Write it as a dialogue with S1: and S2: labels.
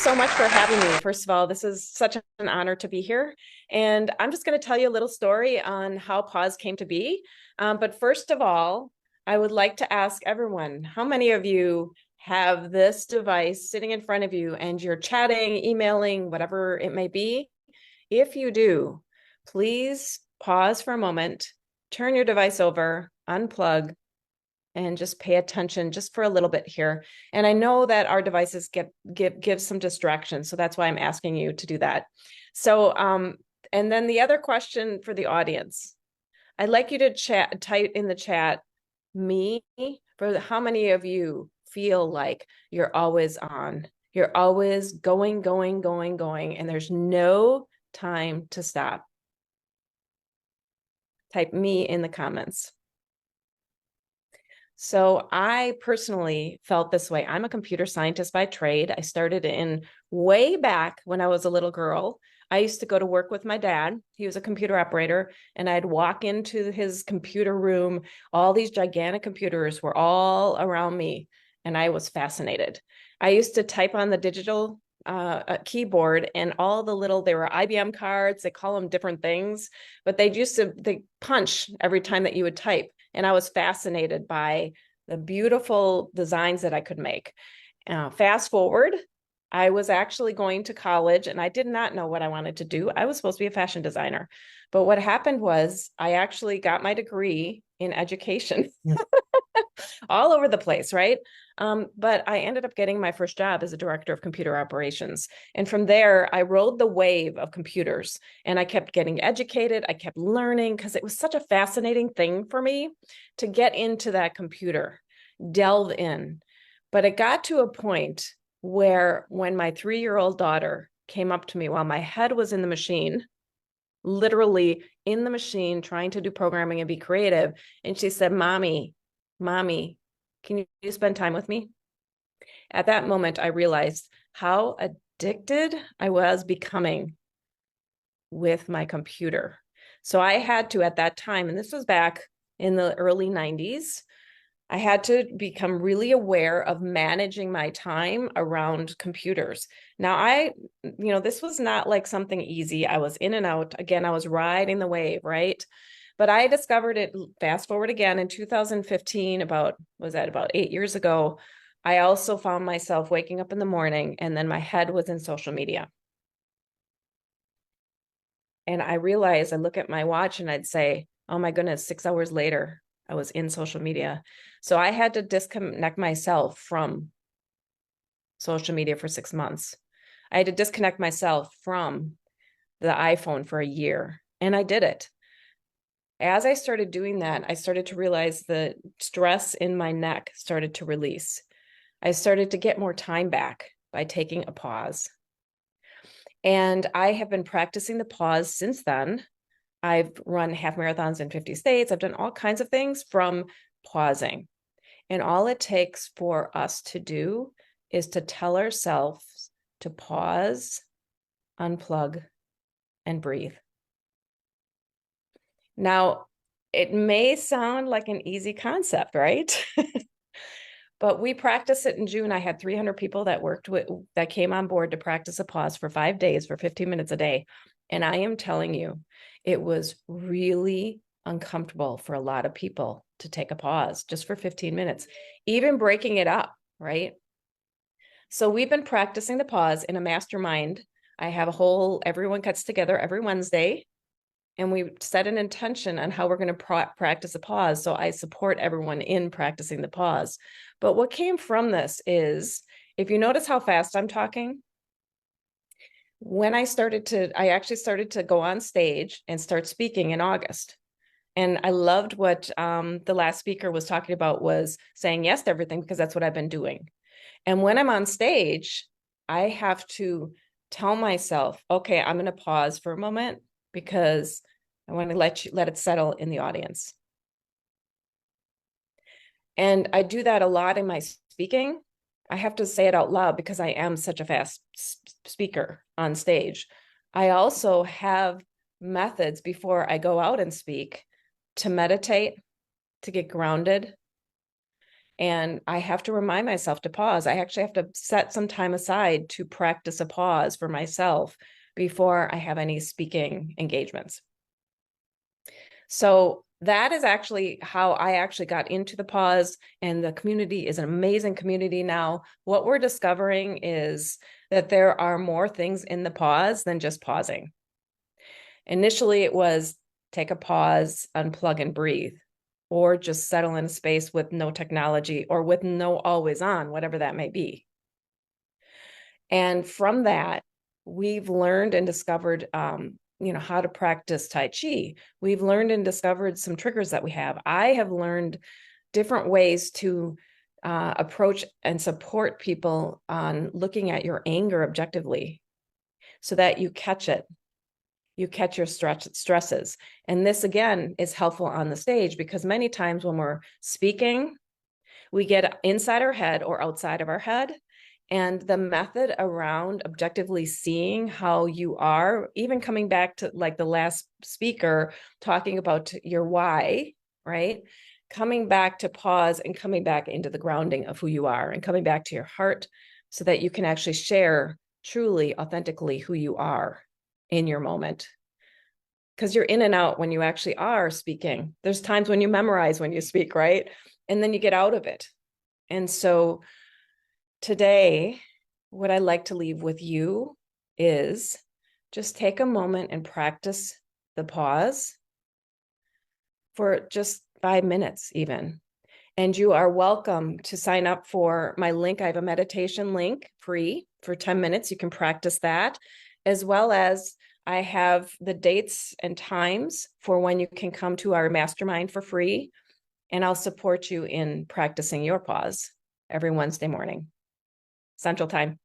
S1: so much for having me. First of all, this is such an honor to be here. And I'm just going to tell you a little story on how pause came to be. But first of all, I would like to ask everyone, how many of you have this device sitting in front of you and you're chatting, emailing, whatever it may be? If you do, please pause for a moment, turn your device over, unplug, and just pay attention just for a little bit here. And I know that our devices give some distractions, so that's why I'm asking you to do that. So, and then the other question for the audience, I'd like you to type in the chat, me, for how many of you feel like you're always on, you're always going, going, going, going, and there's no time to stop. Type me in the comments. So I personally felt this way. I'm a computer scientist by trade. I started in way back when I was a little girl. I used to go to work with my dad. He was a computer operator, and I'd walk into his computer room. All these gigantic computers were all around me, and I was fascinated. I used to type on the digital keyboard, and all the little, they were IBM cards. They call them different things, but they punch every time that you would type. And I was fascinated by the beautiful designs that I could make. Fast forward, I was actually going to college and I did not know what I wanted to do. I was supposed to be a fashion designer. But what happened was I actually got my degree in education all over the place, right? But I ended up getting my first job as a director of computer operations. And from there, I rode the wave of computers and I kept getting educated. I kept learning because it was such a fascinating thing for me to get into that computer, delve in. But it got to a point where when my 3-year-old daughter came up to me while my head was in the machine, literally in the machine, trying to do programming and be creative. And she said, Mommy, can you spend time with me? At that moment, I realized how addicted I was becoming with my computer. So I had to, at that time, and this was back in the early 90s, I had to become really aware of managing my time around computers. Now, this was not like something easy. I was in and out. Again, I was riding the wave, right? But I discovered it, fast forward again in 2015, about 8 years ago. I also found myself waking up in the morning and then my head was in social media. And I realized, I look at my watch and I'd say, oh my goodness, 6 hours later, I was in social media. So I had to disconnect myself from social media for 6 months. I had to disconnect myself from the iPhone for a year, and I did it. As I started doing that, I started to realize the stress in my neck started to release. I started to get more time back by taking a pause. And I have been practicing the pause since then. I've run half marathons in 50 states. I've done all kinds of things from pausing. And all it takes for us to do is to tell ourselves to pause, unplug, and breathe. Now, it may sound like an easy concept, right? But we practiced it in June. I had 300 people that came on board to practice a pause for 5 days for 15 minutes a day. And I am telling you, it was really uncomfortable for a lot of people to take a pause just for 15 minutes, even breaking it up, right? So we've been practicing the pause in a mastermind. Everyone gets together every Wednesday and we set an intention on how we're going to practice a pause. So I support everyone in practicing the pause. But what came from this is, if you notice how fast I'm talking, I actually started to go on stage and start speaking in August. And I loved what the last speaker was talking about, was saying yes to everything, because that's what I've been doing. And when I'm on stage, I have to tell myself, okay, I'm going to pause for a moment because I want to let it settle in the audience. And I do that a lot in my speaking. I have to say it out loud because I am such a fast speaker on stage. I also have methods before I go out and speak to meditate, to get grounded, And I have to remind myself to pause. I actually have to set some time aside to practice a pause for myself before I have any speaking engagements. So that is actually how I actually got into the pause, and the community is an amazing community now. What we're discovering is that there are more things in the pause than just pausing. Initially, it was take a pause, unplug and breathe, or just settle in a space with no technology or with no always on, whatever that may be. And from that, we've learned and discovered, how to practice Tai Chi. We've learned and discovered some triggers that we have. I have learned different ways to approach and support people on looking at your anger objectively so that you catch it. You catch your stresses. And this, again, is helpful on the stage because many times when we're speaking, we get inside our head or outside of our head. And the method around objectively seeing how you are, even coming back to like the last speaker talking about your why, right? Coming back to pause and coming back into the grounding of who you are and coming back to your heart so that you can actually share truly, authentically who you are in your moment. Because you're in and out when you actually are speaking. There's times when you memorize when you speak, right? And then you get out of it. And so today, what I like to leave with you is just take a moment and practice the pause for just 5 minutes even. And you are welcome to sign up for my link. I have a meditation link free for 10 minutes. You can practice that, as well as I have the dates and times for when you can come to our mastermind for free. And I'll support you in practicing your pause every Wednesday morning, Central Time.